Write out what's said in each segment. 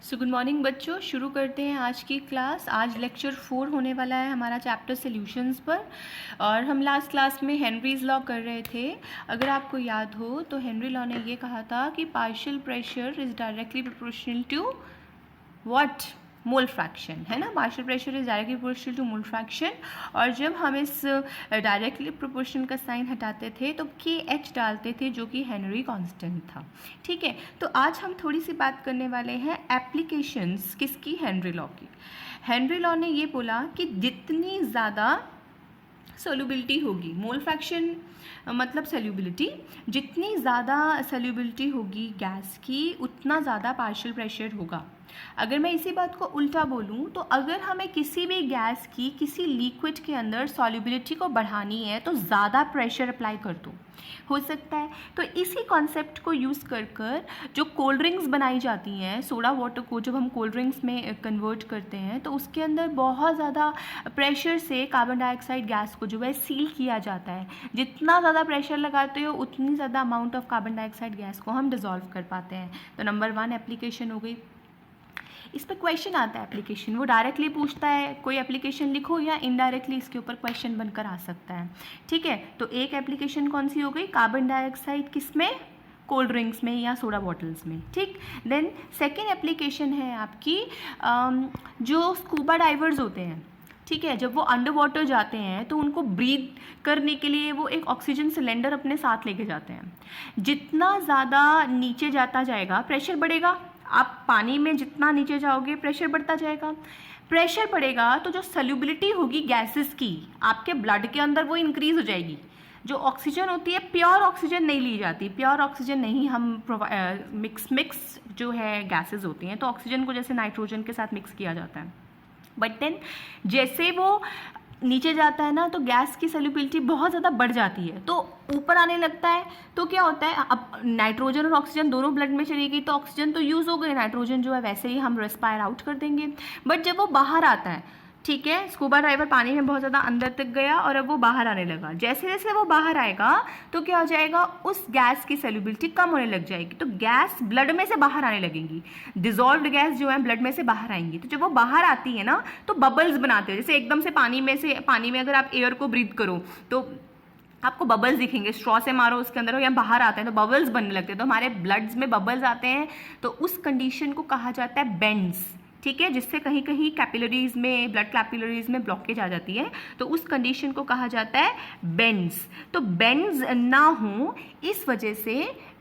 So good morning बच्चों, शुरू करते हैं आज की क्लास। आज लेक्चर 4 होने वाला है हमारा चैप्टर सॉल्यूशंस पर। और हम लास्ट क्लास में हेनरीज लॉ कर रहे थे। अगर आपको याद हो तो हेनरी लॉ ने ये कहा था कि partial pressure is directly proportional to what, mole fraction, है ना। Partial pressure is directly proportional to mole fraction. और जब हम इस डायरेक्टली प्रोपोर्शनल का साइन हटाते थे तो के एच डालते थे, जो कि हेनरी कांस्टेंट था। ठीक है, तो आज हम थोड़ी सी बात करने वाले हैं एप्लीकेशंस किसकी, हेनरी लॉ की। हेनरी लॉ ने ये बोला कि जितनी ज़्यादा सोल्यूबिलिटी होगी, मोल फ्रैक्शन मतलब सोल्यूबिलिटी, जितनी ज़्यादा सोल्यूबिलिटी होगी गैस की उतना ज़्यादा पार्शियल प्रेशर होगा। अगर मैं इसी बात को उल्टा बोलूं तो अगर हमें किसी भी गैस की किसी लिक्विड के अंदर सॉल्युबिलिटी को बढ़ानी है तो ज़्यादा प्रेशर अप्लाई कर दो, हो सकता है। तो इसी कॉन्सेप्ट को यूज़ कर कर जो कोल्ड ड्रिंक्स बनाई जाती हैं, सोडा वाटर को जब हम कोल्ड ड्रिंक्स में कन्वर्ट करते हैं तो उसके अंदर बहुत ज़्यादा प्रेशर से कार्बन डाइऑक्साइड गैस को जो है सील किया जाता है। जितना ज़्यादा प्रेशर लगाते हो उतनी ज़्यादा amount of carbon dioxide gas को हम डिज़ोल्व कर पाते हैं। तो नंबर 1 एप्लीकेशन हो गई। इस पर क्वेश्चन आता है एप्लीकेशन, वो डायरेक्टली पूछता है कोई एप्लीकेशन लिखो, या इनडायरेक्टली इसके ऊपर क्वेश्चन बनकर आ सकता है। ठीक है, तो एक एप्लीकेशन कौन सी हो गई, कार्बन डाइऑक्साइड किस में, कोल्ड ड्रिंक्स में या सोडा बॉटल्स में। ठीक, देन सेकेंड एप्लीकेशन है आपकी जो स्कूबा डाइवर्स होते हैं। ठीक है, जब वो अंडर वाटर जाते हैं तो उनको ब्रीथ करने के लिए वो एक ऑक्सीजन सिलेंडर अपने साथ लेके जाते हैं। जितना ज़्यादा नीचे जाता जाएगा प्रेशर बढ़ेगा, आप पानी में जितना नीचे जाओगे प्रेशर बढ़ता जाएगा। प्रेशर बढ़ेगा तो जो सॉल्युबिलिटी होगी गैसेस की आपके ब्लड के अंदर वो इंक्रीज हो जाएगी। जो ऑक्सीजन होती है प्योर ऑक्सीजन नहीं ली जाती, प्योर ऑक्सीजन नहीं हम मिक्स जो है गैसेस होती हैं, तो ऑक्सीजन को जैसे नाइट्रोजन के साथ मिक्स किया जाता है। बट देन जैसे वो नीचे जाता है ना तो गैस की सॉल्युबिलिटी बहुत ज़्यादा बढ़ जाती है, तो ऊपर आने लगता है। तो क्या होता है, अब नाइट्रोजन और ऑक्सीजन दोनों ब्लड में चलेगी तो ऑक्सीजन तो यूज़ हो गई, नाइट्रोजन जो है वैसे ही हम रेस्पायर आउट कर देंगे। बट जब वो बाहर आता है, ठीक है, स्कूबा डाइवर पानी में बहुत ज़्यादा अंदर तक गया और अब वो बाहर आने लगा। जैसे जैसे वो बाहर आएगा तो क्या हो जाएगा, उस गैस की सॉल्युबिलिटी कम होने लग जाएगी, तो गैस ब्लड में से बाहर आने लगेंगी। डिजॉल्व्ड गैस जो है ब्लड में से बाहर आएंगी। तो जब वो बाहर आती है ना तो बबल्स बनाते हैं, जैसे एकदम से पानी में अगर आप एयर को ब्रीथ करो तो आपको बबल्स दिखेंगे, स्ट्रॉ से मारो उसके अंदर या बाहर आते हैं तो बबल्स बनने लगते हैं। तो हमारे ब्लड्स में बबल्स आते हैं, तो उस कंडीशन को कहा जाता है बेंड्स। ठीक है, जिससे कहीं कहीं कैपिलरीज में, ब्लड कैपिलरीज में ब्लॉकेज आ जाती है, तो उस कंडीशन को कहा जाता है बेंड्स। तो बेंड्स ना हो इस वजह से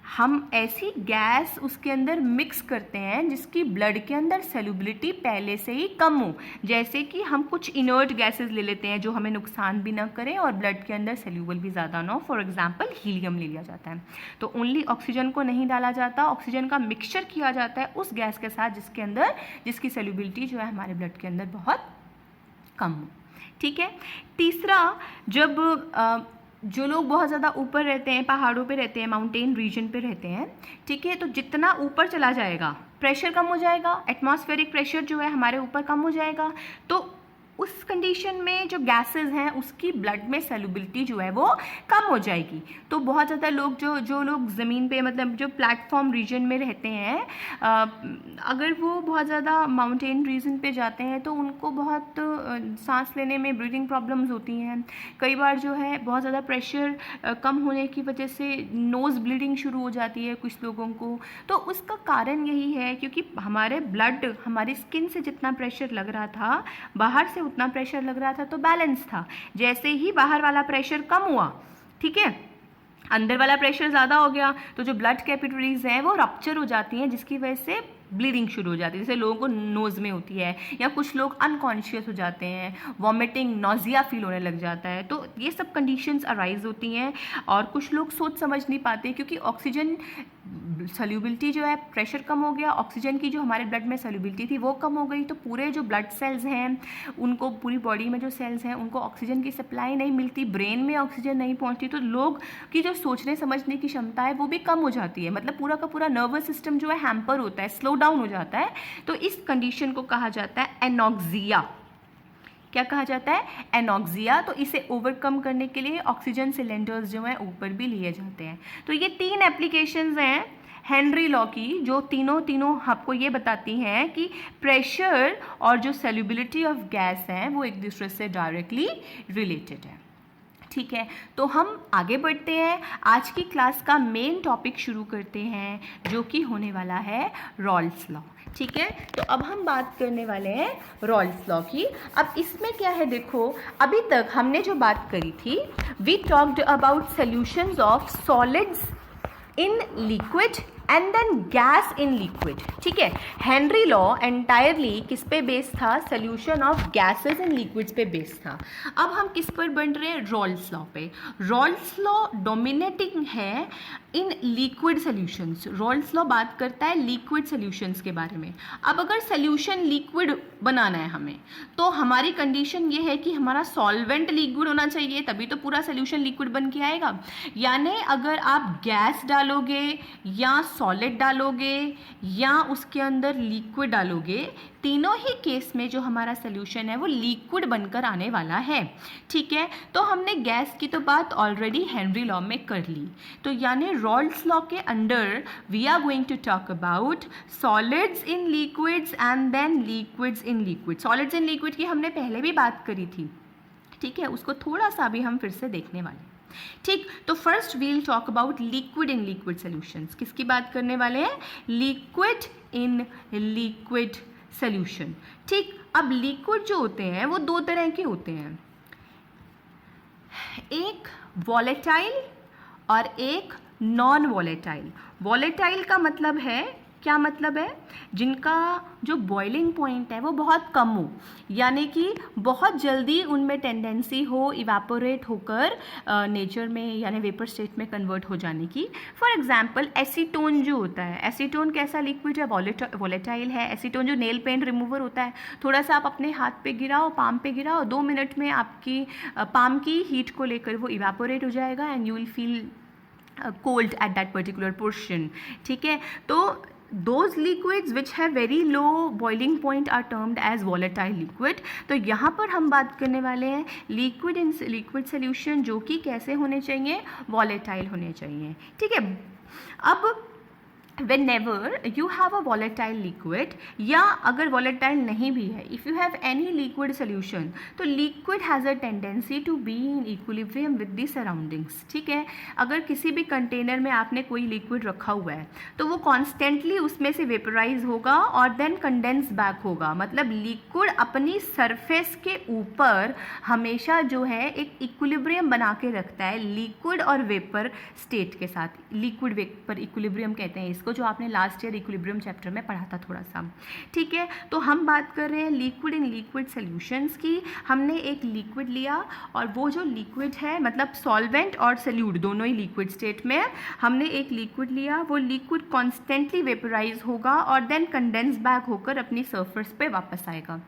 हम ऐसी गैस उसके अंदर मिक्स करते हैं जिसकी ब्लड के अंदर सॉल्युबिलिटी पहले से ही कम हो। जैसे कि हम कुछ इनर्ट गैसेस ले लेते हैं जो हमें नुकसान भी ना करें और ब्लड के अंदर सॉल्युबल भी ज़्यादा ना हो। फॉर एग्जांपल हीलियम ले लिया जाता है, तो ओनली ऑक्सीजन को नहीं डाला जाता, ऑक्सीजन का मिक्सचर किया जाता है उस गैस के साथ जिसकी सॉल्युबिलिटी जो है हमारे ब्लड के अंदर बहुत कम हो। ठीक है, तीसरा, जब जो लोग बहुत ज़्यादा ऊपर रहते हैं, पहाड़ों पे रहते हैं, माउंटेन रीजन पे रहते हैं, ठीक है, तो जितना ऊपर चला जाएगा प्रेशर कम हो जाएगा, एटमॉस्फेरिक प्रेशर जो है हमारे ऊपर कम हो जाएगा। तो उस कंडीशन में जो गैसेस हैं उसकी ब्लड में सॉल्युबिलिटी जो है वो कम हो जाएगी। तो बहुत ज़्यादा लोग जो लोग ज़मीन पे मतलब जो प्लेटफॉर्म रीजन में रहते हैं, अगर वो बहुत ज़्यादा माउंटेन रीजन पे जाते हैं तो उनको बहुत सांस लेने में ब्रीदिंग प्रॉब्लम्स होती हैं। कई बार जो है बहुत ज़्यादा प्रेशर कम होने की वजह से नोज़ ब्लीडिंग शुरू हो जाती है कुछ लोगों को। तो उसका कारण यही है क्योंकि हमारे ब्लड, हमारी स्किन से जितना प्रेशर लग रहा था बाहर से उतना प्रेशर लग रहा था, तो बैलेंस था। जैसे ही बाहर वाला प्रेशर कम हुआ, ठीक है, अंदर वाला प्रेशर ज़्यादा हो गया, तो जो ब्लड कैपिलरीज हैं वो रप्चर हो जाती हैं, जिसकी वजह से ब्लीडिंग शुरू हो जाती है। जैसे लोगों को नोज़ में होती है, या कुछ लोग अनकॉन्शियस हो जाते हैं, वॉमिटिंग, नोजिया फील होने लग जाता है। तो ये सब कंडीशंस अराइज होती हैं। और कुछ लोग सोच समझ नहीं पाते क्योंकि ऑक्सीजन सॉल्युबिलिटी जो है, प्रेशर कम हो गया, ऑक्सीजन की जो हमारे ब्लड में सॉल्युबिलिटी थी वो कम हो गई, तो पूरे जो ब्लड सेल्स हैं उनको, पूरी बॉडी में जो सेल्स हैं उनको ऑक्सीजन की सप्लाई नहीं मिलती, ब्रेन में ऑक्सीजन नहीं पहुंचती, तो लोग की जो सोचने समझने की क्षमता है वो भी कम हो जाती है। मतलब पूरा का पूरा नर्वस सिस्टम जो है हैम्पर होता है, स्लो डाउन हो जाता है। तो इस कंडीशन को कहा जाता है एनॉक्सिया। क्या कहा जाता है, एनॉक्सिया। तो इसे ओवरकम करने के लिए ऑक्सीजन सिलेंडर्स जो हैं ऊपर भी लिए जाते हैं। तो ये 3 एप्लीकेशंस हैं हेनरी लॉ की, जो तीनों आपको ये बताती हैं कि प्रेशर और जो सॉल्युबिलिटी ऑफ गैस है वो एक दूसरे से डायरेक्टली रिलेटेड है। ठीक है, तो हम आगे बढ़ते हैं, आज की क्लास का मेन टॉपिक शुरू करते हैं जो कि होने वाला है रॉल्स लॉ। ठीक है, तो अब हम बात करने वाले हैं रॉल्स लॉ की। अब इसमें क्या है, देखो अभी तक हमने जो बात करी थी, we talked about solutions of solids in liquid and then gas in liquid. ठीक है, हेनरी लॉ एंटायरली किस पे बेस्ड था, solution of gases in liquids पे बेस्ड था। अब हम किस पर बन रहे हैं, रॉल्स लॉ पे। रॉल्स लॉ डोमिनेटिंग है in liquid solutions. Raoult's law बात करता है लिक्विड सोल्यूशंस के बारे में। अब अगर सोल्यूशन लिक्विड बनाना है हमें, तो हमारी कंडीशन ये है कि हमारा सॉल्वेंट लिक्विड होना चाहिए, तभी तो पूरा सोल्यूशन लिक्विड बन के आएगा। यानी अगर आप गैस डालोगे या सॉलिड डालोगे या उसके अंदर लिक्विड डालोगे, तीनों ही केस में जो हमारा सोल्यूशन है वो लिक्विड बनकर आने वाला है। ठीक है, तो हमने गैस की तो बात ऑलरेडी हेनरी लॉ में कर ली, तो यानी रॉल्स लॉ के under we are going to talk about solids in liquids and then liquids in liquid. Solids in liquid की हमने पहले भी बात करी थी। ठीक है, उसको थोड़ा सा भी हम फिर से देखने वाले। ठीक, तो first we'll talk about liquid in liquid solutions. किसकी बात करने वाले हैं, लिक्विड इन लिक्विड सॉल्यूशन। ठीक, अब लिक्विड जो होते हैं वो दो तरह के होते हैं, एक वॉलेटाइल और एक नॉन वॉलेटाइल। वॉलेटाइल का मतलब है, क्या मतलब है, जिनका जो बॉइलिंग पॉइंट है वो बहुत कम हो, यानी कि बहुत जल्दी उनमें टेंडेंसी हो इवेपोरेट होकर नेचर में यानी वेपर स्टेट में कन्वर्ट हो जाने की। फॉर एग्जांपल एसीटोन जो होता है, एसीटोन कैसा लिक्विड है, वॉलेटाइल है। एसीटोन जो नेल पेंट रिमूवर होता है, थोड़ा सा आप अपने हाथ पे गिराओ, पाम पे गिराओ, 2 मिनट में आपकी पाम की हीट को लेकर वो इवेपोरेट हो जाएगा and you will feel cold at that particular portion. ठीक है, तो those liquids which have very low boiling point are termed as volatile liquid। तो यहाँ पर हम बात करने वाले हैं लिक्विड इन लिक्विड सोल्यूशन जो कि कैसे होने चाहिए, volatile होने चाहिए। ठीक है, अब whenever you have a volatile liquid, या अगर volatile नहीं भी है, if you have any liquid solution, तो liquid has a tendency to be in equilibrium with the surroundings। ठीक है, अगर किसी भी कंटेनर में आपने कोई लिक्विड रखा हुआ है तो वो कॉन्स्टेंटली उसमें से वेपराइज होगा और देन कंडेंस बैक होगा। मतलब लिक्विड अपनी सरफेस के ऊपर हमेशा जो है एक इक्विलिब्रियम बना के रखता है लिक्विड और वेपर स्टेट के साथ। लिक्विड वेपर इक्विलिब्रियम कहते हैं इसको, जो आपने लास्ट ईयर इक्विलिब्रियम चैप्टर में पढ़ा था थोड़ा सा। ठीक है, तो हम बात कर रहे हैं लिक्विड इन लिक्विड सॉल्यूशंस की। हमने एक लिक्विड लिया और वो जो लिक्विड है, मतलब सॉल्वेंट और सॉल्यूट दोनों ही लिक्विड स्टेट में, हमने एक लिक्विड लिया, वो लिक्विड कॉन्स्टेंटली वेपराइज होगा और देन कंडेंस बैक होकर अपनी सरफेस पे वापस आएगा।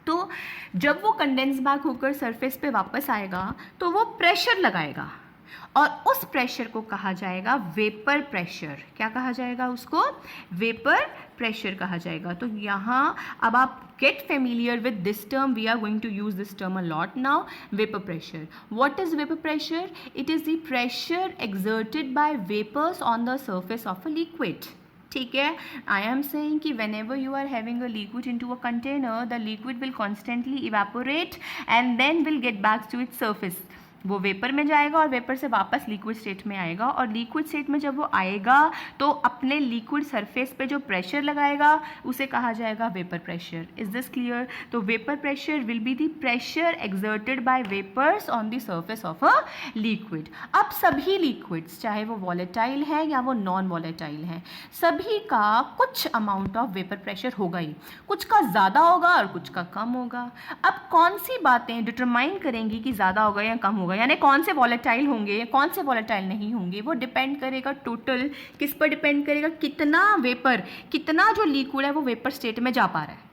तो जब वो कंडेंस बैक होकर सरफेस पे वापस आएगा तो वो प्रेशर लगाएगा और उस प्रेशर को कहा जाएगा वेपर प्रेशर। क्या कहा जाएगा उसको, वेपर प्रेशर कहा जाएगा। तो यहाँ अब आप get familiar with this term, we are going to use this term a lot now. Vapour pressure, what is vapour pressure, it is the pressure exerted by vapors on the surface of a liquid। ठीक है, I am saying कि whenever you are having a liquid into a container, the liquid will constantly evaporate and then will get back to its surface। वो vapour में जाएगा और vapour से वापस liquid state में आएगा, और लिक्विड स्टेट में जब वो आएगा तो अपने लिक्विड सरफेस पे जो प्रेशर लगाएगा उसे कहा जाएगा vapour pressure. Is this clear? तो vapour pressure will be the pressure exerted by vapours on the surface of a liquid. अब सभी लिक्विड्स, चाहे वो वॉलेटाइल है या वो नॉन वॉलेटाइल है, सभी का कुछ अमाउंट ऑफ वेपर प्रेशर होगा ही, कुछ का ज़्यादा होगा और कुछ का कम होगा। अब कौन सी बातें डिटरमाइन करेंगी कि ज़्यादा होगा या कम होगा, यानी कौन से वॉलेटाइल होंगे कौन से वॉलेटाइल नहीं होंगे, वो डिपेंड करेगा टोटल किस पर डिपेंड करेगा, कितना वेपर, कितना जो लिक्विड है वो वेपर स्टेट में जा पा रहा है।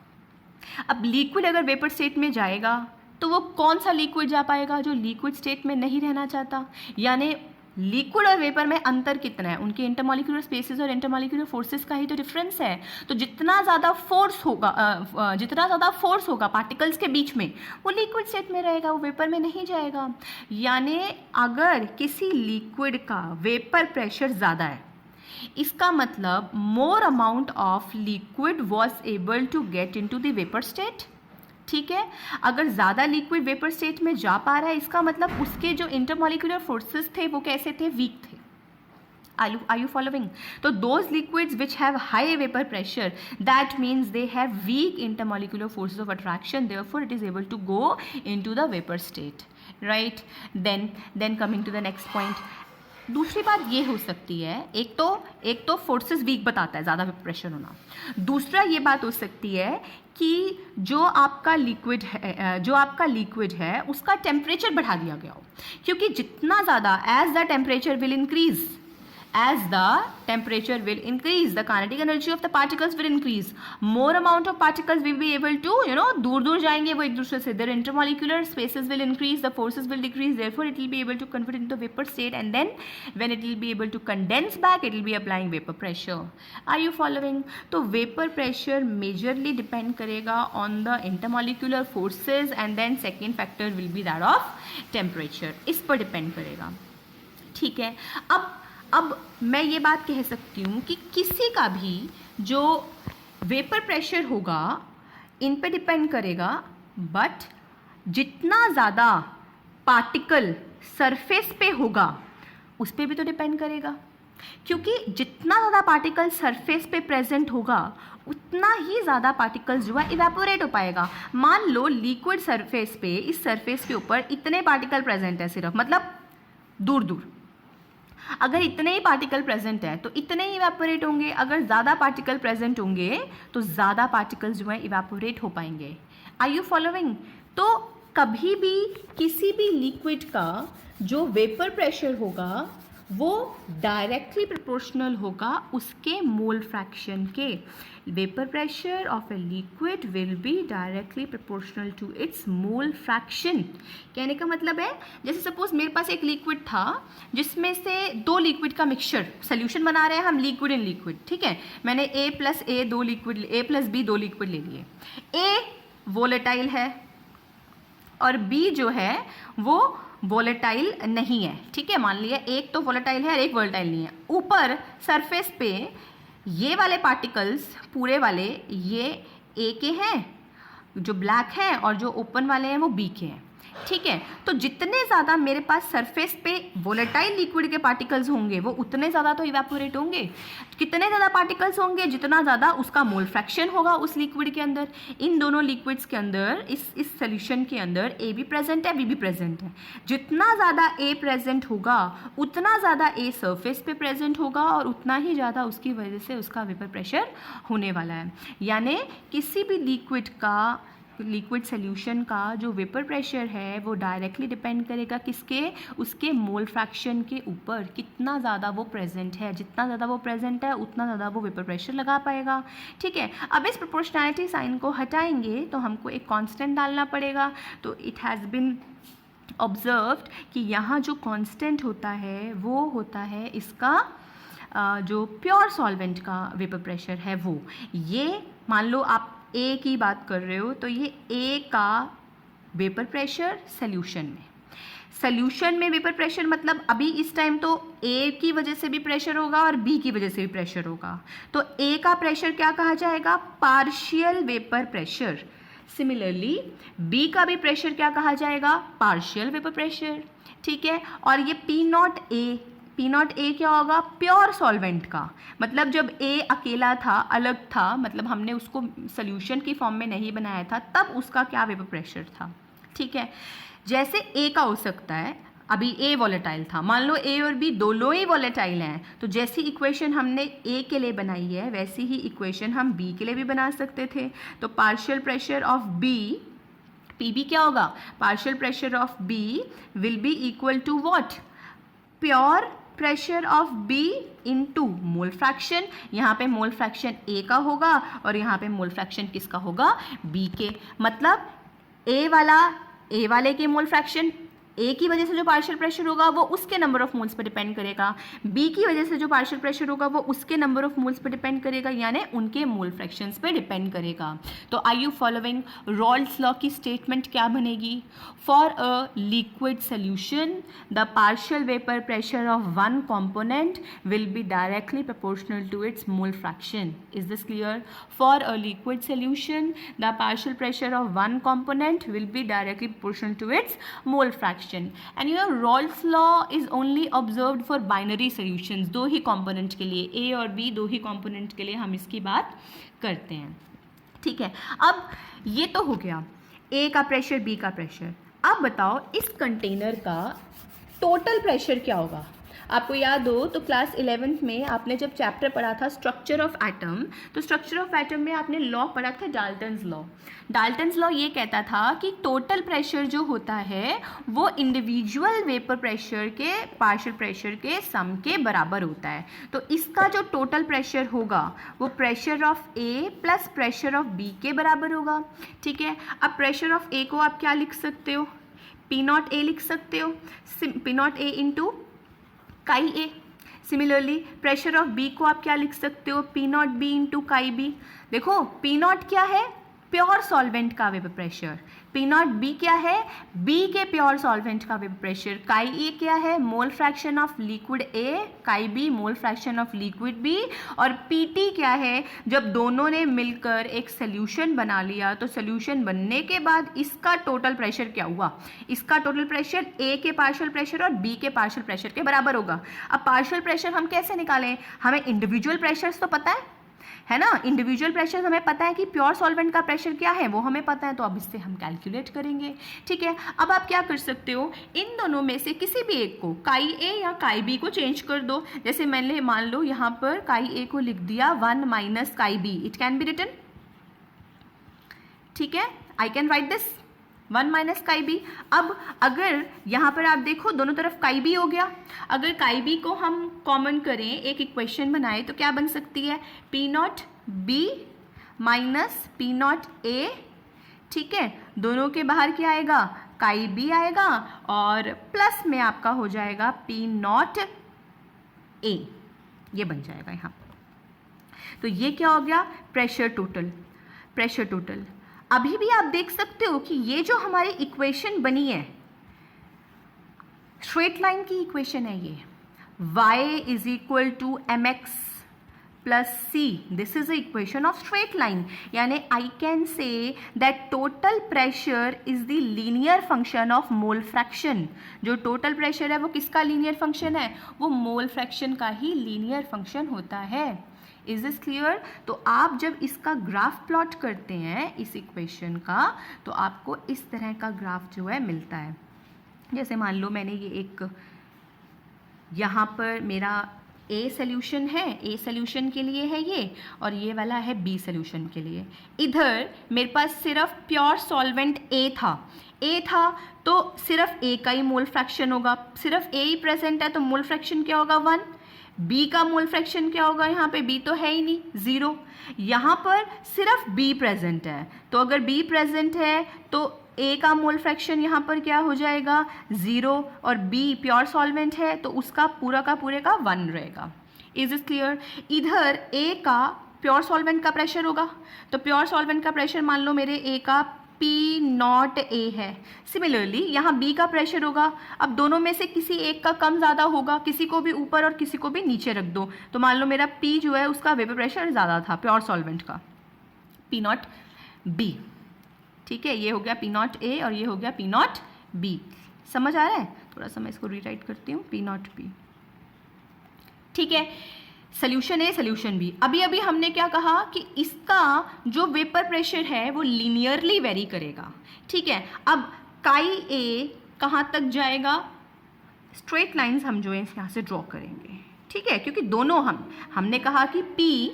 अब लिक्विड अगर वेपर स्टेट में जाएगा तो वो कौन सा लिक्विड जा पाएगा, जो लिक्विड स्टेट में नहीं रहना चाहता। यानी लिक्विड और वेपर में अंतर कितना है, उनके इंटरमॉलिक्यूलर स्पेसेस और इंटरमॉलिक्यूलर फोर्सेस का ही तो डिफरेंस है। तो जितना ज़्यादा फोर्स होगा पार्टिकल्स के बीच में, वो लिक्विड स्टेट में रहेगा, वो वेपर में नहीं जाएगा। यानी अगर किसी लिक्विड का वेपर प्रेशर ज़्यादा है इसका मतलब more amount of liquid was able to get into the vapour state. ठीक है, अगर ज़्यादा लिक्विड वेपर स्टेट में जा पा रहा है, इसका मतलब उसके जो इंटरमॉलिक्यूलर फोर्सेस थे वो कैसे थे, वीक थे। Are you following? So those liquids which have high vapor pressure, that means they have weak intermolecular forces of attraction, therefore it is able to go into the vapor state, right? Then coming to the next point, दूसरी बात ये हो सकती है, एक तो forces week बताता है ज़्यादा प्रेशर होना, दूसरा ये बात हो सकती है कि जो आपका लिक्विड है उसका टेम्परेचर बढ़ा दिया गया हो, क्योंकि जितना ज़्यादा as the temperature will increase, as the temperature will increase, the kinetic energy of the particles will increase, more amount of particles will be able to, दूर जाएंगे वो एक दूसरे से, their intermolecular spaces will increase, the forces will decrease, therefore it will be able to convert into vapor state, and then when it will be able to condense back, it will be applying vapor pressure. Are you following? तो vapor pressure majorly depend करेगा on the intermolecular forces, and then second factor will be that of temperature, इस पर depend करेगा। ठीक है, अब मैं ये बात कह सकती हूँ कि किसी का भी जो वेपर प्रेशर होगा इन पे डिपेंड करेगा, बट जितना ज़्यादा पार्टिकल सरफेस पे होगा उस पे भी तो डिपेंड करेगा, क्योंकि जितना ज़्यादा पार्टिकल सरफेस पे प्रेजेंट होगा उतना ही ज़्यादा पार्टिकल्स जो है इवेपोरेट हो पाएगा। मान लो लिक्विड सरफेस पे, इस सरफेस के ऊपर इतने पार्टिकल प्रेजेंट है सिर्फ, मतलब दूर, अगर इतने ही पार्टिकल प्रेजेंट है तो इतने ही इवेपोरेट होंगे, अगर ज़्यादा पार्टिकल प्रेजेंट होंगे तो ज़्यादा पार्टिकल्स जो है इवेपोरेट हो पाएंगे। Are you following? तो कभी भी किसी भी लिक्विड का जो वेपर प्रेशर होगा वो डायरेक्टली प्रोपोर्शनल होगा उसके मोल फ्रैक्शन के। Vapour pressure of a liquid will be directly proportional to its mole fraction. कहने का मतलब है, जैसे सपोज मेरे पास एक लिक्विड था जिसमें से दो लिक्विड का मिक्सचर, सोल्यूशन बना रहे हैं हम लिक्विड इन लिक्विड, ठीक है, मैंने A प्लस A दो लिक्विड, A प्लस B दो लिक्विड ले लिए। A वोलेटाइल है और B जो है वो वोलेटाइल नहीं है, ठीक है, मान लिया एक तो वोलेटाइल है और एक वोलेटाइल नहीं है। ऊपर सरफेस पे ये वाले पार्टिकल्स पूरे वाले ये A के हैं जो ब्लैक हैं और जो ओपन वाले हैं वो B के हैं, ठीक है। तो जितने ज़्यादा मेरे पास सरफेस पे वोलेटाइल लिक्विड के पार्टिकल्स होंगे वो उतने ज़्यादा तो इवेपोरेट होंगे। कितने ज़्यादा पार्टिकल्स होंगे जितना ज़्यादा उसका मोल फ्रैक्शन होगा उस लिक्विड के अंदर। इन दोनों लिक्विड्स के अंदर, इस सोल्यूशन के अंदर A भी प्रेजेंट है, B भी प्रेजेंट है। जितना ज़्यादा A प्रेजेंट होगा उतना ज़्यादा A सरफेस पे प्रेजेंट होगा और उतना ही ज़्यादा उसकी वजह से उसका वेपर प्रेशर होने वाला है। यानी किसी भी लिक्विड सोल्यूशन का जो वेपर प्रेशर है वो डायरेक्टली डिपेंड करेगा किसके, उसके मोल फ्रैक्शन के ऊपर, कितना ज़्यादा वो प्रेजेंट है। जितना ज़्यादा वो प्रेजेंट है उतना ज़्यादा वो वेपर प्रेशर लगा पाएगा, ठीक है। अब इस प्रोपोर्शनैलिटी साइन को हटाएंगे तो हमको एक कांस्टेंट डालना पड़ेगा। तो इट हैज़ बिन ऑब्जर्व्ड कि यहाँ जो कांस्टेंट होता है वो होता है इसका जो प्योर सॉल्वेंट का वेपर प्रेशर है वो। ये मान लो आप A की बात कर रहे हो तो ये A का वेपर प्रेशर सोल्यूशन में वेपर प्रेशर, मतलब अभी इस टाइम तो A की वजह से भी प्रेशर होगा और B की वजह से भी प्रेशर होगा। तो A का प्रेशर क्या कहा जाएगा, partial vapour pressure. Similarly B का भी प्रेशर क्या कहा जाएगा, पार्शियल वेपर प्रेशर, ठीक है। और ये P नॉट A क्या होगा, प्योर सॉल्वेंट का। मतलब जब A अकेला था, अलग था, मतलब हमने उसको सोल्यूशन की फॉर्म में नहीं बनाया था, तब उसका क्या वेपर प्रेशर था, ठीक है। जैसे A का हो सकता है, अभी A वॉलेटाइल था, मान लो A और B दोनों ही वॉलेटाइल हैं, तो जैसी इक्वेशन हमने A के लिए बनाई है वैसी ही इक्वेशन हम B के लिए भी बना सकते थे। तो partial pressure of B, PB क्या होगा, partial pressure of B will be equal to what, pure pressure of B into mole fraction. यहाँ पे मोल फ्रैक्शन A का होगा और यहाँ पे मोल फ्रैक्शन किसका होगा, B के। मतलब A वाले के मोल फ्रैक्शन ए की वजह से जो पार्शियल प्रेशर होगा वो उसके नंबर ऑफ मोल्स पर डिपेंड करेगा, बी की वजह से जो पार्शियल प्रेशर होगा वो उसके नंबर ऑफ मोल्स पर डिपेंड करेगा, यानी उनके मोल फ्रैक्शंस पे डिपेंड करेगा। तो are you following? Raoult's law की स्टेटमेंट क्या बनेगी? For a liquid solution the partial vapour pressure of one component will be directly proportional to its mole fraction. Is this clear? For a liquid solution the partial pressure of one component will be directly proportional to its mole fraction. And you know Rolle's law is only observed for binary solutions, दो ही component के लिए, A और B दो ही component के लिए हम इसकी बात करते हैं। ठीक है, अब ये तो हो गया A का प्रेशर, B का प्रेशर। अब बताओ इस कंटेनर का टोटल प्रेशर क्या होगा? आपको याद हो तो क्लास 11th में आपने जब चैप्टर पढ़ा था स्ट्रक्चर ऑफ एटम, तो स्ट्रक्चर ऑफ एटम में आपने लॉ पढ़ा था डाल्टन्स लॉ। डाल्टन्स लॉ ये कहता था कि टोटल प्रेशर जो होता है वो इंडिविजुअल वेपर प्रेशर के पार्शियल प्रेशर के सम के बराबर होता है। तो इसका जो टोटल प्रेशर होगा वो pressure of A plus pressure of B के बराबर होगा। ठीक है, अब प्रेशर ऑफ ए को आप क्या लिख सकते हो? पी नॉट ए लिख सकते हो, P not A into chi A. Similarly pressure of B को आप क्या लिख सकते हो? P not B into chi B. देखो पी नॉट क्या है? प्योर सॉल्वेंट का vapour pressure. P not B क्या है? बी के प्योर सॉल्वेंट का वेपर प्रेशर। काई ए क्या है? Mole fraction of liquid A, chi B mole fraction of liquid B. और पी टी क्या है? जब दोनों ने मिलकर एक सोल्यूशन बना लिया तो सोल्यूशन बनने के बाद इसका टोटल प्रेशर क्या हुआ? इसका टोटल प्रेशर ए के पार्शियल प्रेशर और बी के पार्शियल प्रेशर के बराबर होगा। अब पार्शियल प्रेशर हम कैसे निकालें? हमें इंडिविजुअल प्रेशर्स तो पता है ना, इंडिविजुअल प्रेशर हमें पता है कि प्योर सॉल्वेंट का प्रेशर क्या है वो हमें पता है, तो अब इससे हम कैलकुलेट करेंगे। ठीक है, अब आप क्या कर सकते हो? इन दोनों में से किसी भी एक को, काई ए या काई बी को चेंज कर दो। जैसे मैंने मान लो यहाँ पर काई ए को लिख दिया 1 minus chi B, it can be written. ठीक है, I can write this 1 minus chi B. अब अगर यहाँ पर आप देखो दोनों तरफ काई बी हो गया, अगर काई बी को हम कॉमन करें, एक इक्वेशन बनाए, तो क्या बन सकती है? P not B minus P not ए। ठीक है, दोनों के बाहर क्या आएगा? काई बी आएगा और प्लस में आपका हो जाएगा पी नॉट ए, ये बन जाएगा यहाँ। तो ये क्या हो गया? Pressure total. प्रेशर टोटल अभी भी आप देख सकते हो कि ये जो हमारी इक्वेशन बनी है, स्ट्रेट लाइन की इक्वेशन है ये, y is equal to M X plus C, this is a equation of straight line. यानी I can say that total pressure is the linear function of mole fraction. जो total pressure है वो किसका linear function है? वो mole fraction का ही linear function होता है। Is this clear? तो आप जब इसका ग्राफ प्लॉट करते हैं इस इक्वेशन का, तो आपको इस तरह का ग्राफ जो है मिलता है। जैसे मान लो मैंने ये एक, यहाँ पर मेरा ए सोल्यूशन है, ए सोल्यूशन के लिए है ये, और ये वाला है बी सोल्यूशन के लिए। इधर मेरे पास सिर्फ प्योर सॉल्वेंट ए था तो सिर्फ ए का ही मोल फ्रैक्शन होगा, सिर्फ ए ही प्रेजेंट है तो मोल फ्रैक्शन क्या होगा? 1। बी का मोल फ्रैक्शन क्या होगा? यहाँ पे बी तो है ही नहीं, 0। यहाँ पर सिर्फ बी प्रेजेंट है, तो अगर बी प्रेजेंट है तो ए का मोल फ्रैक्शन यहाँ पर क्या हो जाएगा? 0। और बी प्योर सॉल्वेंट है तो उसका पूरा का पूरे का 1 रहेगा। Is it clear? इधर ए का प्योर सॉल्वेंट का प्रेशर होगा, तो प्योर सॉल्वेंट का प्रेशर मान लो मेरे ए का पी नॉट ए है। सिमिलरली यहाँ बी का प्रेशर होगा, अब दोनों में से किसी एक का कम ज़्यादा होगा, किसी को भी ऊपर और किसी को भी नीचे रख दो। तो मान लो मेरा पी जो है उसका वेपर प्रेशर ज़्यादा था प्योर सॉल्वेंट का, पी नॉट बी। ठीक है, ये हो गया पी नॉट ए और ये हो गया पी नॉट बी। समझ आ रहा है? थोड़ा सा मैं इसको रीराइट करती हूँ, पी नॉट बी। ठीक है, सोल्यूशन ए सोल्यूशन बी। अभी अभी हमने क्या कहा कि इसका जो वेपर प्रेशर है वो लीनियरली वेरी करेगा। ठीक है, अब काई ए कहाँ तक जाएगा? स्ट्रेट लाइंस हम जो है यहाँ से ड्रॉ करेंगे। ठीक है, क्योंकि दोनों हमने कहा कि P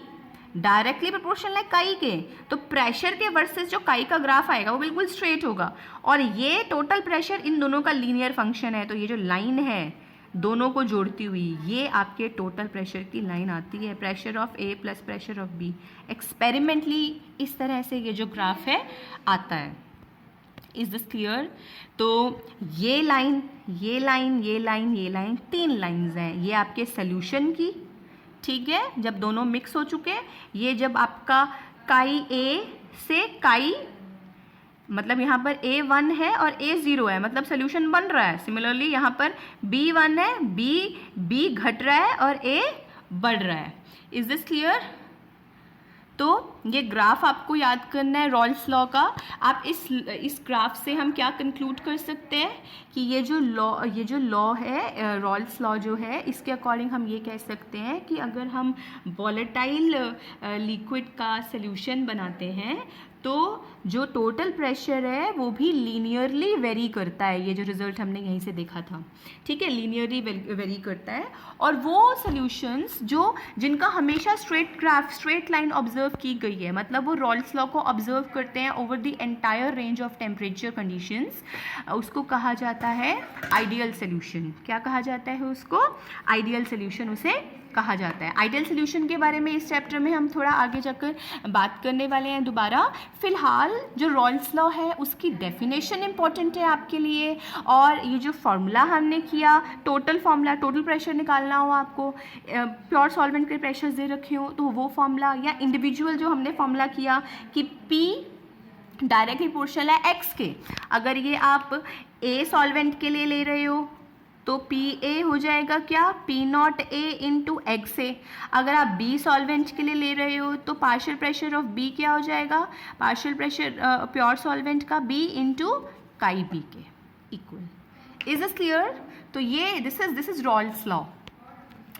डायरेक्टली प्रोपोर्शनल है काई के, तो प्रेशर के वर्सेस जो काई का ग्राफ आएगा वो बिल्कुल स्ट्रेट होगा, और ये टोटल प्रेशर इन दोनों का लीनियर फंक्शन है। तो ये जो लाइन है दोनों को जोड़ती हुई, ये आपके टोटल प्रेशर की लाइन आती है, pressure of A plus pressure of B. Experimentally इस तरह से ये जो ग्राफ है आता है। Is this clear? तो ये लाइन, ये लाइन, ये लाइन, ये लाइन, 3 लाइंस हैं ये आपके सोल्यूशन की, ठीक है, जब दोनों मिक्स हो चुके हैं। ये जब आपका काई ए से काई, मतलब यहाँ पर A1 है और A0 है, मतलब सोल्यूशन बन रहा है। सिमिलरली यहाँ पर B1 है, B घट रहा है और A बढ़ रहा है। Is this clear? तो ये ग्राफ आपको याद करना है रॉल्स लॉ का। आप इस ग्राफ से हम क्या कंक्लूड कर सकते हैं कि ये जो लॉ है, रॉल्स लॉ जो है, इसके अकॉर्डिंग हम ये कह सकते हैं कि अगर हम वॉलेटाइल लिक्विड का सॉल्यूशन बनाते हैं तो जो टोटल प्रेशर है वो भी लीनियरली वेरी करता है। ये जो रिजल्ट हमने यहीं से देखा था, ठीक है, लीनियरली वेरी करता है। और वो सॉल्यूशंस जिनका हमेशा स्ट्रेट लाइन ऑब्जर्व की गई है, मतलब वो रॉल्स लॉ को ऑब्जर्व करते हैं over the entire range of temperature conditions, उसको कहा जाता है आइडियल सॉल्यूशन। क्या कहा जाता है उसको? आइडियल सॉल्यूशन उसे कहा जाता है। आइडियल सॉल्यूशन के बारे में इस चैप्टर में हम थोड़ा आगे जाकर बात करने वाले हैं दोबारा। फिलहाल जो रॉल्स लॉ है उसकी डेफिनेशन इंपॉर्टेंट है आपके लिए, और ये जो फॉर्मूला हमने किया, टोटल फॉर्मूला, टोटल प्रेशर निकालना हो आपको, प्योर सॉल्वेंट के प्रेशर दे रखे हो तो वो फॉर्मूला, या इंडिविजुअल जो हमने फॉर्मूला किया कि P डायरेक्टली प्रोपोर्शनल है X के। अगर ये आप A सॉल्वेंट के लिए ले रहे हो तो PA हो जाएगा क्या? P0A into X A। अगर आप B सॉल्वेंट के लिए ले रहे हो तो पार्शियल प्रेशर ऑफ B क्या हो जाएगा? पार्शियल प्रेशर प्योर सॉल्वेंट का B इंटू काई B के इक्वल। Is this clear? तो ये this is Rawls law,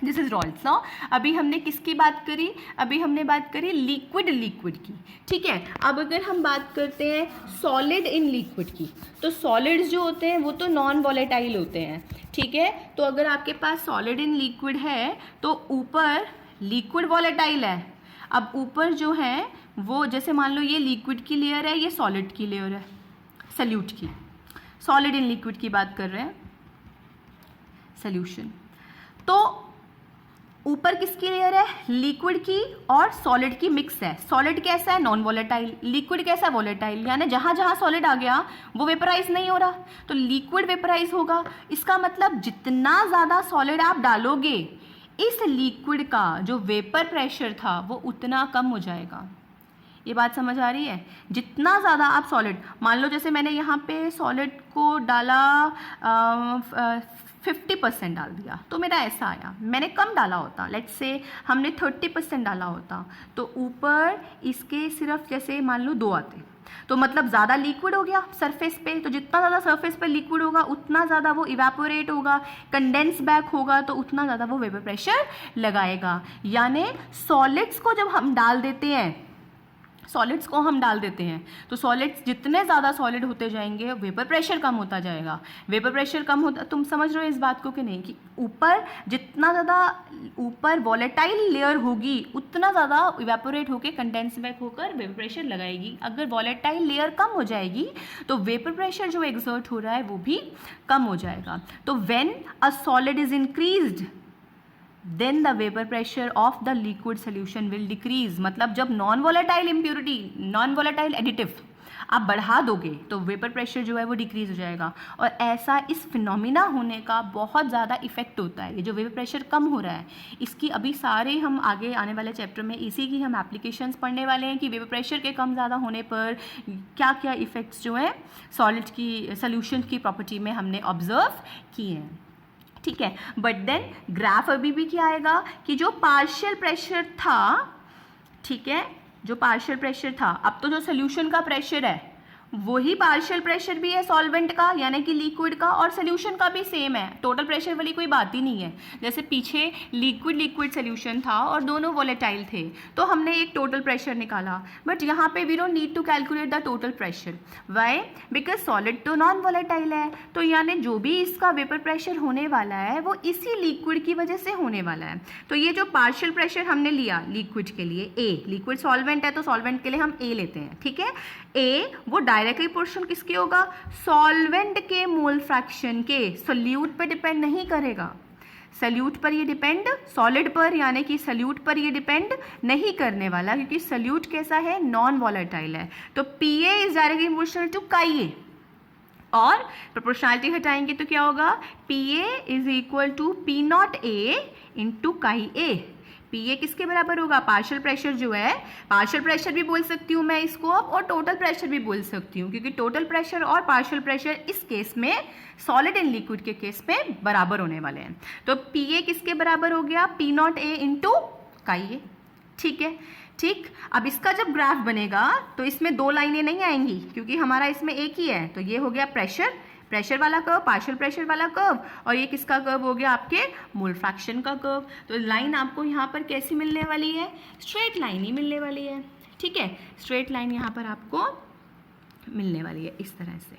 this is Rawls law. अभी हमने किसकी बात करी? अभी हमने बात करी लिक्विड की, ठीक है। अब अगर हम बात करते हैं सॉलिड इन लिक्विड की, तो सॉलिड्स जो होते हैं वो तो नॉन वॉलेटाइल होते हैं, ठीक है। तो अगर आपके पास सॉलिड इन लिक्विड है तो ऊपर लिक्विड वॉलेटाइल है। अब ऊपर जो है वो, जैसे मान लो ये लिक्विड की लेयर है, ये सॉलिड की लेयर है, सॉल्यूट की, सॉलिड इन लिक्विड की बात कर रहे हैं, सॉल्यूशन। तो ऊपर किसकी लेयर है? लिक्विड की और सॉलिड की मिक्स है। सॉलिड कैसा है? Non volatile. लिक्विड कैसा है? वॉलेटाइल। यानी जहां जहां सॉलिड आ गया वो वेपराइज नहीं हो रहा, तो लिक्विड वेपराइज होगा। इसका मतलब जितना ज़्यादा सॉलिड आप डालोगे इस लिक्विड का जो वेपर प्रेशर था वो उतना कम हो जाएगा। ये बात समझ आ रही है? जितना ज़्यादा आप सॉलिड, मान लो जैसे मैंने यहाँ पे सॉलिड को डाला 50% डाल दिया तो मेरा ऐसा आया। मैंने कम डाला होता, लेट्स से हमने 30% डाला होता, तो ऊपर इसके सिर्फ जैसे मान लो 2 आते, तो मतलब ज़्यादा लिक्विड हो गया सरफेस पे। तो जितना ज़्यादा सरफेस पे लिक्विड होगा उतना ज़्यादा वो इवेपोरेट होगा, कंडेंस बैक होगा, तो उतना ज़्यादा वो वेपर प्रेशर लगाएगा। यानी सॉलिड्स को जब हम डाल देते हैं, सॉलिड्स को हम डाल देते हैं तो सॉलिड्स जितने ज़्यादा सॉलिड होते जाएंगे वेपर प्रेशर कम होता जाएगा। वेपर प्रेशर कम होता, तुम समझ रहे हो इस बात को कि नहीं, कि ऊपर जितना ज़्यादा ऊपर वॉलेटाइल लेयर होगी उतना ज़्यादा इवेपोरेट होकर कंडेंस बैक होकर वेपर प्रेशर लगाएगी। अगर वॉलेटाइल लेयर कम हो जाएगी तो वेपर प्रेशर जो एग्जर्ट हो रहा है वो भी कम हो जाएगा। तो when a solid is increased then the vapor pressure of the liquid solution will decrease। मतलब जब non volatile impurity, non volatile additive आप बढ़ा दोगे तो वेपर प्रेशर जो है वो डिक्रीज हो जाएगा। और ऐसा इस फिनोमिना होने का बहुत ज़्यादा इफेक्ट होता है। ये जो वेपर प्रेशर कम हो रहा है इसकी अभी सारे हम आगे आने वाले चैप्टर में इसी की हम एप्लीकेशंस पढ़ने वाले हैं कि वेपर प्रेशर के कम ज़्यादा होने पर क्या क्या इफ़ेक्ट्स जो है सॉलिड की सॉल्यूशन की प्रॉपर्टी में हमने ऑब्जर्व किए हैं, ठीक है। बट देन ग्राफ अभी भी क्या आएगा कि जो पार्शियल प्रेशर था, ठीक है, जो पार्शियल प्रेशर था, अब तो जो सोल्यूशन का प्रेशर है वही पार्शियल प्रेशर भी है सॉल्वेंट का यानी कि लिक्विड का, और सोल्यूशन का भी सेम है। टोटल प्रेशर वाली कोई बात ही नहीं है। जैसे पीछे लिक्विड सोल्यूशन था और दोनों वॉलेटाइल थे तो हमने एक टोटल प्रेशर निकाला, बट यहाँ पे we don't need to calculate the total pressure. Why? Because solid तो नॉन वॉलेटाइल है, तो यानी जो भी इसका वेपर प्रेशर होने वाला है वो इसी लिक्विड की वजह से होने वाला है। तो ये जो पार्शियल प्रेशर हमने लिया लिक्विड के लिए, ए, लिक्विड सॉल्वेंट है तो सॉल्वेंट के लिए हम ए लेते हैं, ठीक है। ए वो डायरेक्टली पोर्शन किसके होगा? सॉल्वेंट के मोल फ्रैक्शन के, सोल्यूट पर डिपेंड नहीं करेगा। सोल्यूट पर ये डिपेंड, सॉलिड पर यानी कि सोल्यूट पर ये डिपेंड नहीं करने वाला, क्योंकि सोल्यूट कैसा है? नॉन वॉलेटाइल है। तो P A is directly proportional to chi A, और प्रोपोर्शनैलिटी हटाएंगे तो क्या होगा, P A is equal to P not A into chi A. P A किसके बराबर होगा, पार्शियल प्रेशर जो है, पार्शियल प्रेशर भी बोल सकती हूँ मैं इसको और टोटल प्रेशर भी बोल सकती हूँ, क्योंकि टोटल प्रेशर और पार्शियल प्रेशर इस केस में सॉलिड एंड लिक्विड के केस में बराबर होने वाले हैं। तो पी ए किसके बराबर हो गया, P not A into chi A. ठीक है, ठीक। अब इसका जब ग्राफ बनेगा तो इसमें दो लाइनें नहीं आएंगी, क्योंकि हमारा इसमें एक ही है। तो ये हो गया प्रेशर, प्रेशर वाला कर्व, पार्शियल प्रेशर वाला कर्व, और ये किसका कर्व हो गया, आपके मोल फ्रैक्शन का कर्व। तो लाइन आपको यहाँ पर कैसी मिलने वाली है, स्ट्रेट लाइन ही मिलने वाली है। ठीक है, स्ट्रेट लाइन यहाँ पर आपको मिलने वाली है इस तरह से।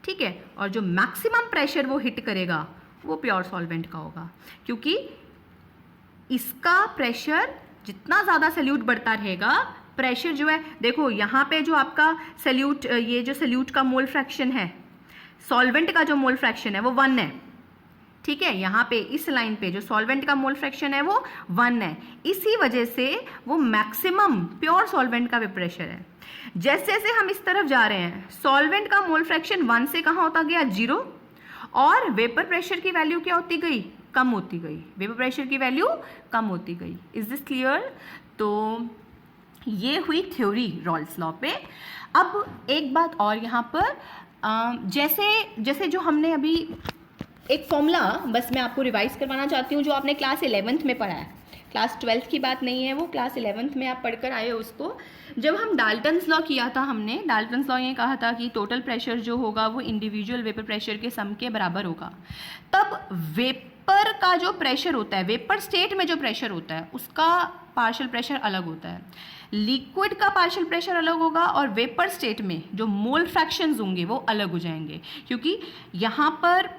ठीक है, और जो मैक्सिमम प्रेशर वो हिट करेगा वो प्योर सॉल्वेंट का होगा, क्योंकि इसका प्रेशर जितना ज़्यादा सल्यूट बढ़ता रहेगा, प्रेशर जो है, देखो यहाँ पे जो आपका सल्यूट, ये जो सल्यूट का मोल फ्रैक्शन है, सॉल्वेंट का जो मोल फ्रैक्शन है वो 1 है। ठीक है, यहाँ पे इस लाइन पे जो सॉल्वेंट का मोल फ्रैक्शन है वो 1 है, इसी वजह से वो मैक्सिमम प्योर सॉल्वेंट का भी प्रेशर है। जैसे जैसे हम इस तरफ जा रहे हैं, सॉल्वेंट का मोल फ्रैक्शन 1 से कहाँ होता गया, 0, और वेपर प्रेशर की वैल्यू क्या होती गई, कम होती गई, वेपर प्रेशर की वैल्यू कम होती गई। Is this clear? तो ये हुई थ्योरी रॉल्स लॉ पे। अब एक बात और यहाँ पर, जैसे जैसे जो हमने अभी एक फॉर्मूला, बस मैं आपको रिवाइज करवाना चाहती हूँ, जो आपने क्लास 11th में पढ़ा है, क्लास 12th की बात नहीं है, वो क्लास 11th में आप पढ़कर आए हो उसको। जब हम डाल्टन्स लॉ किया था, हमने डाल्टन्स लॉ ये कहा था कि टोटल प्रेशर जो होगा वो इंडिविजुअल वेपर प्रेशर के सम के बराबर होगा। तब वेपर का जो प्रेशर होता है, वेपर स्टेट में जो प्रेशर होता है उसका पार्शियल प्रेशर अलग होता है, लिक्विड का पार्शियल प्रेशर अलग होगा, और वेपर स्टेट में जो मोल फ्रैक्शंस होंगे वो अलग हो जाएंगे, क्योंकि यहाँ पर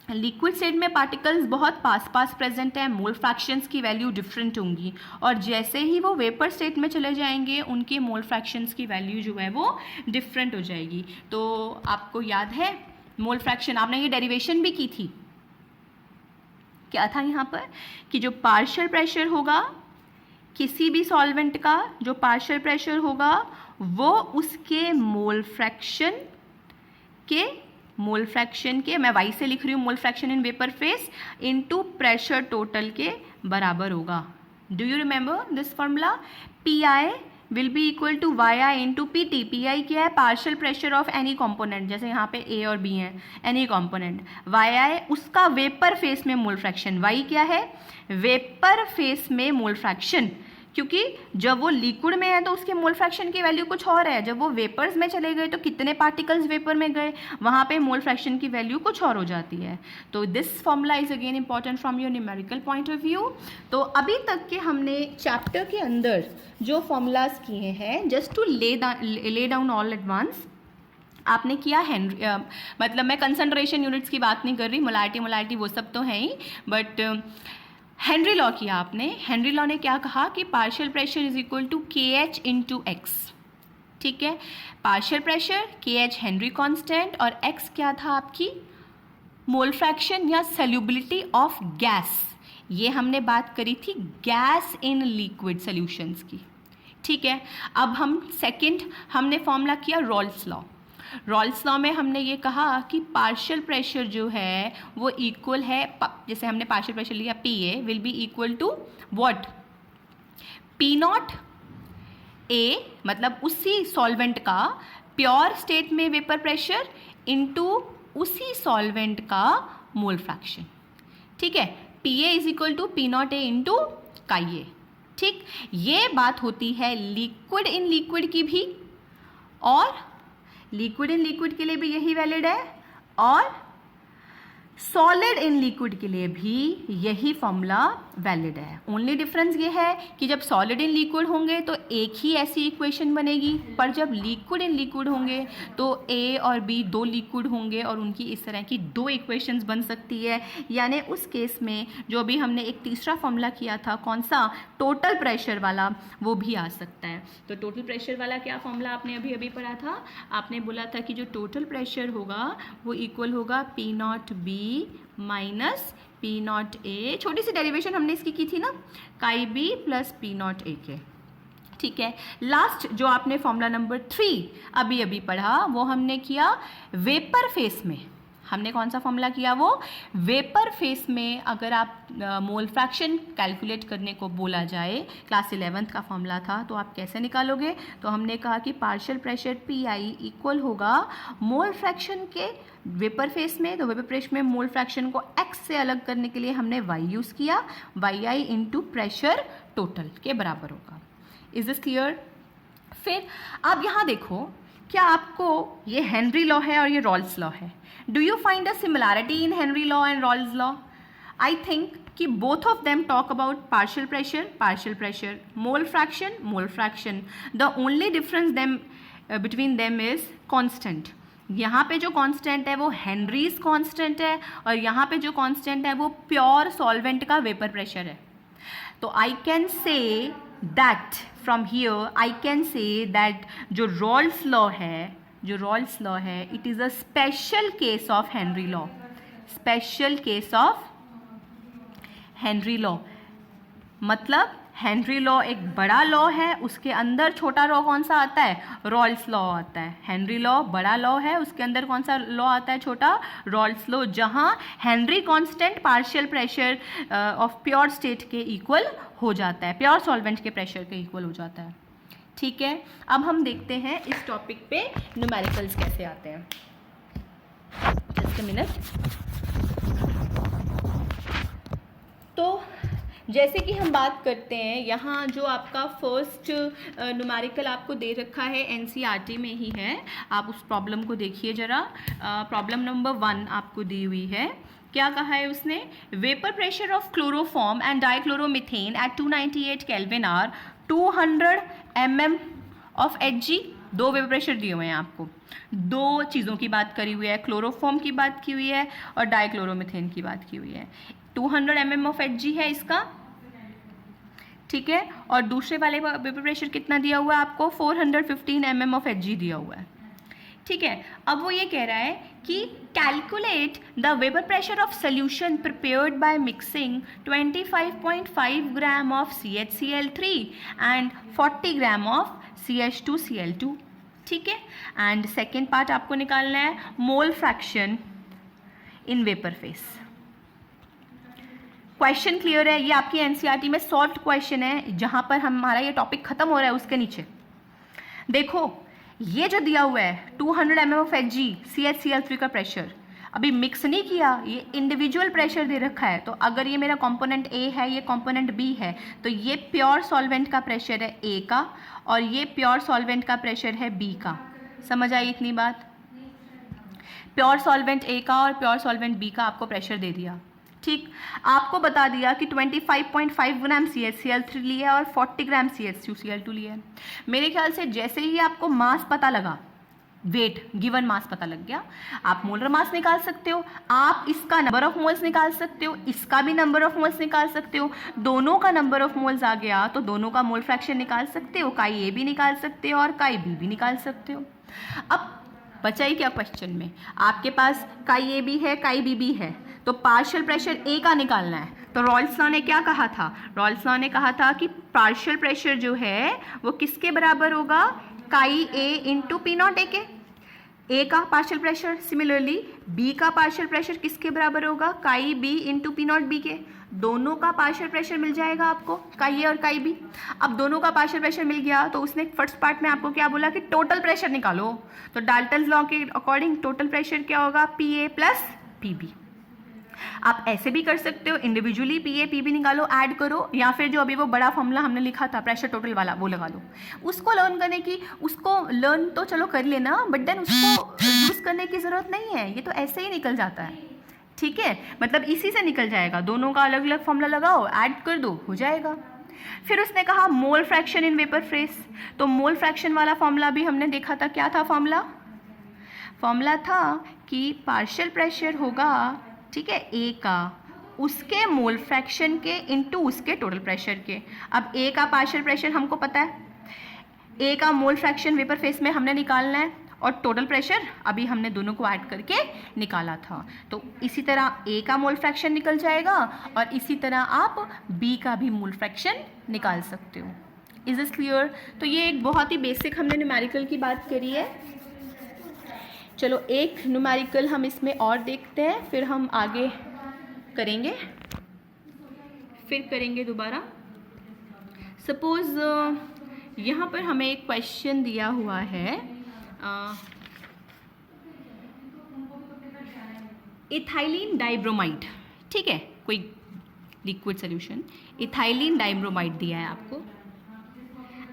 लिक्विड स्टेट में पार्टिकल्स बहुत पास पास प्रेजेंट है, मोल फ्रैक्शंस की वैल्यू डिफरेंट होंगी, और जैसे ही वो वेपर स्टेट में चले जाएंगे उनके मोल फ्रैक्शंस की वैल्यू जो है वो डिफरेंट हो जाएगी। तो आपको याद है मोल फ्रैक्शन, आपने ये डेरिवेशन भी की थी, क्या था यहाँ पर कि जो पार्शियल प्रेशर होगा किसी भी सॉल्वेंट का, जो पार्शियल प्रेशर होगा वो उसके मोल फ्रैक्शन के, मैं वाई से लिख रही हूँ, mole fraction in vapour phase into pressure total के बराबर होगा। Do you remember this formula? P I will be equal to Y I into P T. P I क्या है, partial pressure of any component, जैसे यहाँ पे ए और B हैं, एनी कॉम्पोनेंट। वाई आई उसका वेपर फेस में मोल फ्रैक्शन, वाई क्या है, वेपर फेस में मोल फ्रैक्शन, क्योंकि जब वो लिक्विड में है तो उसके मोल फ्रैक्शन की वैल्यू कुछ और है, जब वो वेपर्स में चले गए तो कितने पार्टिकल्स वेपर में गए, वहाँ पे मोल फ्रैक्शन की वैल्यू कुछ और हो जाती है। तो this formula is again important from your numerical point of view. तो अभी तक के हमने चैप्टर के अंदर जो फॉर्मूलाज किए हैं, just to lay down all at once, आपने किया हेनरी, मतलब मैं कंसंट्रेशन यूनिट्स की बात नहीं कर रही, मोलारिटी वो सब तो है ही, बट हेनरी लॉ किया आपने। हेनरी लॉ ने क्या कहा कि partial pressure is equal to K H into X. ठीक है, partial pressure, K H Henry constant, और एक्स क्या था आपकी, मोल फ्रैक्शन या सॉल्युबिलिटी ऑफ गैस। ये हमने बात करी थी गैस इन लिक्विड सॉल्यूशंस की। ठीक है, अब हम सेकंड हमने फॉर्मूला किया रॉल्स लॉ। रॉल्स लॉ में हमने ये कहा कि पार्शियल प्रेशर जो है वो इक्वल है, जैसे हमने पार्शियल प्रेशर लिया P A will be equal to what, P not A, मतलब उसी सॉल्वेंट का प्योर स्टेट में वेपर प्रेशर इनटू उसी सॉल्वेंट का मोल फ्रैक्शन। ठीक है, P A is equal to P not A into chi A. ठीक, ये बात होती है लिक्विड इन लिक्विड की भी, और लिक्विड इन लिक्विड के लिए भी यही वैलिड है, और सॉलिड इन लिक्विड के लिए भी यही फॉर्मूला वैलिड है। ओनली डिफरेंस ये है कि जब सॉलिड इन लिक्विड होंगे तो एक ही ऐसी इक्वेशन बनेगी, पर जब लिक्विड इन लिक्विड होंगे तो ए और बी दो लिक्विड होंगे और उनकी इस तरह की दो इक्वेशंस बन सकती है। यानी उस केस में जो भी हमने एक तीसरा फॉर्मूला किया था, कौन सा, टोटल प्रेशर वाला, वो भी आ सकता है। तो टोटल प्रेशर वाला क्या फॉर्मूला आपने अभी अभी पढ़ा था, आपने बोला था कि जो टोटल प्रेशर होगा वो इक्वल होगा P not B minus P not A, छोटी सी डेरिवेशन हमने इसकी की थी ना, chi B plus P not A के। ठीक है। लास्ट जो आपने फॉर्मूला नंबर 3 अभी अभी पढ़ा वो हमने किया वेपर फेस में। हमने कौन सा फॉर्मूला किया? वो वेपर फेस में अगर आप मोल फ्रैक्शन कैलकुलेट करने को बोला जाए, क्लास 11th का फॉर्मूला था, तो आप कैसे निकालोगे? तो हमने कहा कि पार्शियल प्रेशर पीआई इक्वल होगा मोल फ्रैक्शन के वेपर फेस में। तो वेपर फेस में मोल फ्रैक्शन को एक्स से अलग करने के लिए हमने वाई यूज़ किया, Y I into pressure total के बराबर होगा। Is this clear? फिर आप यहाँ देखो, क्या आपको ये हेनरी लॉ है और ये रॉल्स लॉ है, do you find a similarity in Henry law and Raoult's law? I think कि both of them talk about partial pressure, mole fraction. The only difference between them is constant. यहाँ पे जो constant है वो Henrys constant है और यहाँ पे जो कांस्टेंट है वो प्योर सॉल्वेंट का वेपर प्रेशर है। तो आई can say that from here I can say that जो रॉल्स लॉ है it is a special case of Henry law. Special case of Henry law मतलब हेनरी लॉ एक बड़ा लॉ है, उसके अंदर छोटा लॉ कौन सा आता है? रॉल्स लॉ आता है। हेनरी लॉ बड़ा लॉ है, उसके अंदर कौन सा लॉ आता है? छोटा, रॉल्स लॉ, जहां Henry constant partial pressure of pure state के इक्वल हो जाता है, प्योर सॉल्वेंट के प्रेशर के इक्वल हो जाता है। ठीक है, अब हम देखते हैं इस टॉपिक पे न्यूमेरिकल्स कैसे आते हैं। Just a minute. तो जैसे कि हम बात करते हैं, यहाँ जो आपका फर्स्ट न्यूमेरिकल आपको दे रखा है एनसीईआरटी में ही है, आप उस प्रॉब्लम को देखिए ज़रा। प्रॉब्लम नंबर 1 आपको दी हुई है। क्या कहा है उसने? Vapour pressure of chloroform and dichloromethane at 298 kelvin are 200 mm of Hg। दो वेपर प्रेशर दिए हुए हैं आपको, दो चीज़ों की बात करी हुई है, क्लोरोफॉर्म की बात की हुई है और डाइक्लोरोमीथेन की बात की हुई है। 200 mm ऑफ Hg है इसका, ठीक है, और दूसरे वाले वेपर प्रेशर कितना दिया हुआ है आपको? 415 mm ऑफ Hg दिया हुआ है। ठीक है, अब वो ये कह रहा है कि calculate the vapour pressure of solution prepared by mixing 25.5 gram of CHCl3 and 40 gram of CH2Cl2। ठीक है, एंड सेकेंड पार्ट आपको निकालना है mole fraction in vapour face. Question clear है? ये आपकी एनसीईआरटी में सॉल्व्ड क्वेश्चन है, जहां पर हमारा ये टॉपिक खत्म हो रहा है उसके नीचे देखो ये जो दिया हुआ है 200 mm ऑफ Hg CHCl3 का प्रेशर, अभी मिक्स नहीं किया, ये इंडिविजुअल प्रेशर दे रखा है। तो अगर ये मेरा कंपोनेंट A है, ये कंपोनेंट B है, तो ये प्योर सॉल्वेंट का प्रेशर है A का और ये प्योर सॉल्वेंट का प्रेशर है B का। समझ आई इतनी बात? प्योर सॉल्वेंट A का और प्योर सॉल्वेंट B का आपको प्रेशर दे दिया। ठीक, आपको बता दिया कि 25.5 ग्राम CHCl3 लिया और 40 ग्राम CH2Cl2 लिया है। मेरे ख्याल से जैसे ही आपको मास पता लगा, वेट गिवन मास पता लग गया, आप मोलर मास निकाल सकते हो, आप इसका नंबर ऑफ मोल्स निकाल सकते हो, इसका भी नंबर ऑफ मोल्स निकाल सकते हो। दोनों का नंबर ऑफ मोल्स आ गया तो दोनों का मोल फ्रैक्शन निकाल सकते हो, काई ए भी निकाल सकते हो और काई बी भी निकाल सकते हो। अब बचा ही क्या क्वेश्चन में? आपके पास काई ए भी है, काई बी भी है, तो पार्शियल प्रेशर ए का निकालना है। तो रॉल्स लॉ ने क्या कहा था? रॉल्स लॉ ने कहा था कि पार्शियल प्रेशर जो है वो किसके बराबर होगा? Chi A into P not A के। ए का पार्शियल प्रेशर, सिमिलरली बी का पार्शियल प्रेशर किसके बराबर होगा? Chi B into P not B के। दोनों का पार्शियल प्रेशर मिल जाएगा आपको, काई ए और काई बी। अब दोनों का पार्शियल प्रेशर मिल गया तो उसने फर्स्ट पार्ट में आपको क्या बोला कि टोटल प्रेशर निकालो। तो डाल्टन्स लॉ के अकॉर्डिंग टोटल प्रेशर क्या होगा? P A plus P B. आप ऐसे भी कर सकते हो, individually P A P B निकालो, ऐड करो, या फिर जो अभी वो बड़ा फॉर्मूला हमने लिखा था प्रेशर टोटल वाला वो लगा लो। उसको लर्न करने की, उसको लर्न तो चलो कर लेना, बट देन उसको यूज़ करने की ज़रूरत नहीं है, ये तो ऐसे ही निकल जाता है। ठीक है, मतलब इसी से निकल जाएगा। दोनों का अलग अलग फॉर्मूला लगाओ, ऐड कर दो, हो जाएगा। फिर उसने कहा मोल फ्रैक्शन इन वेपर फेस, तो मोल फ्रैक्शन वाला फॉर्मूला भी हमने देखा था। क्या था फॉर्मूला? फॉर्मूला था कि पार्शियल प्रेशर होगा, ठीक है, ए का, उसके मोल फ्रैक्शन के इनटू उसके टोटल प्रेशर के। अब ए का पार्शियल प्रेशर हमको पता है, ए का मोल फ्रैक्शन वेपर फेस में हमने निकालना है और टोटल प्रेशर अभी हमने दोनों को ऐड करके निकाला था। तो इसी तरह ए का मोल फ्रैक्शन निकल जाएगा और इसी तरह आप बी का भी मोल फ्रैक्शन निकाल सकते हो। Is this clear? तो ये एक बहुत ही बेसिक हमने न्यूमेरिकल की बात करी है। चलो एक न्यूमेरिकल हम इसमें और देखते हैं, फिर हम आगे करेंगे, दोबारा। सपोज यहाँ पर हमें एक क्वेश्चन दिया हुआ है, इथाइलिन डाइब्रोमाइड, ठीक है, कोई लिक्विड सोल्यूशन, इथाइलिन डाइब्रोमाइड दिया है आपको,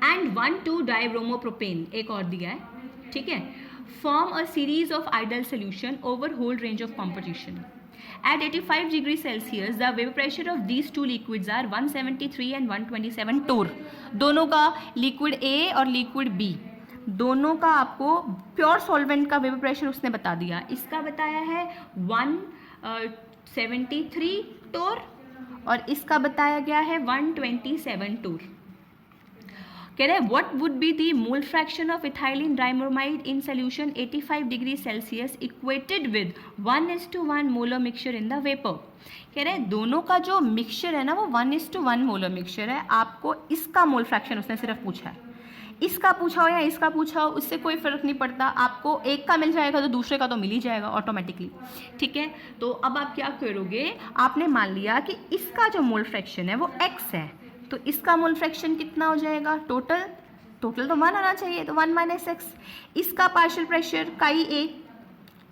एंड 1,2-डाइब्रोमोप्रोपेन एक और दिया है, ठीक है, form a series of ideal solution over whole range of composition. At 85 degrees Celsius, the vapor pressure of these two liquids are 173 and 127 torr। दोनों का लिक्विड A और लिक्विड B दोनों का आपको प्योर सॉल्वेंट का वेपर प्रेशर उसने बता दिया। इसका बताया है 173 टोर और इसका बताया गया है 127 टोर। कह रहे हैं what would be the mole fraction of ethylene dibromide in solution 85 degree Celsius equated with 1:1 molar mixture in the vapour. कह रहे हैं दोनों का जो मिक्सचर है ना वो 1:1 मोलर मिक्सचर है। आपको इसका मोल फ्रैक्शन उसने सिर्फ पूछा है, इसका पूछा हो या इसका पूछा हो उससे कोई फर्क नहीं पड़ता, आपको एक का मिल जाएगा तो दूसरे का तो मिल ही जाएगा ऑटोमेटिकली, ठीक है। तो अब आप क्या करोगे, आपने मान लिया कि इसका जो मोल फ्रैक्शन है वो x है, तो इसका मोल फ्रैक्शन कितना हो जाएगा, टोटल तो 1 आना चाहिए, तो 1 - x। इसका partial pressure chi A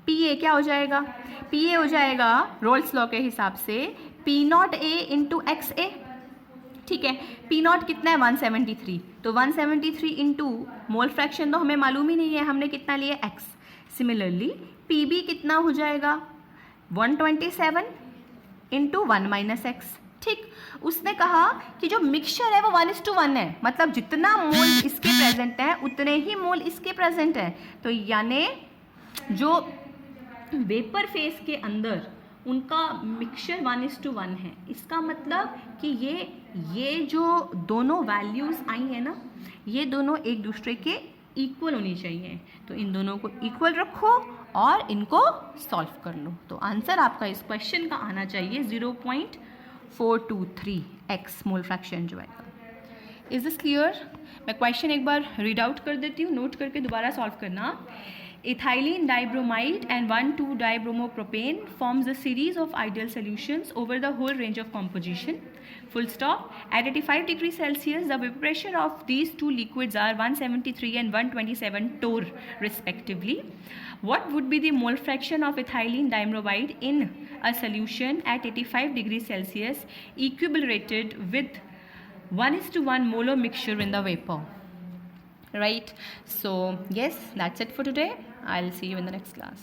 P A क्या हो जाएगा, पी ए हो जाएगा रोल्स लॉ के हिसाब से P0 A इंटू एक्स ए, ठीक है। P0 कितना है 173, तो 173 इंटू मोल फ्रैक्शन तो हमें मालूम ही नहीं है, हमने कितना लिया x। सिमिलरली Pb कितना हो जाएगा 127 इंटू 1 - x, ठीक। उसने कहा कि जो मिक्सचर है वो 1:1 है, मतलब जितना मोल इसके प्रेजेंट है उतने ही मोल इसके प्रेजेंट है, तो यानी जो वेपर फेस के अंदर उनका मिक्सचर 1:1 है। इसका मतलब कि ये जो दोनों वैल्यूज़ आई हैं ना, ये दोनों एक दूसरे के इक्वल होनी चाहिए, तो इन दोनों को इक्वल रखो और इनको सॉल्व कर लो, तो आंसर आपका इस क्वेश्चन का आना चाहिए 0.423x मोल फ्रैक्शन जो आएगा। Is this clear? मैं क्वेश्चन एक बार रीड आउट कर देती हूँ, नोट करके दोबारा सॉल्व करना। Ethylene dibromide and 1,2-dibromopropane forms a series of ideal solutions over the whole range of composition. Full stop. At 85 degrees Celsius, the vapor pressure of these two liquids are 173 and 127 torr respectively. What would be the mole fraction of ethylene dibromide in a solution at 85 degrees Celsius equilibrated with 1:1 molar mixture in the vapor? Right, so yes, that's it for today. I'll see you in the next class.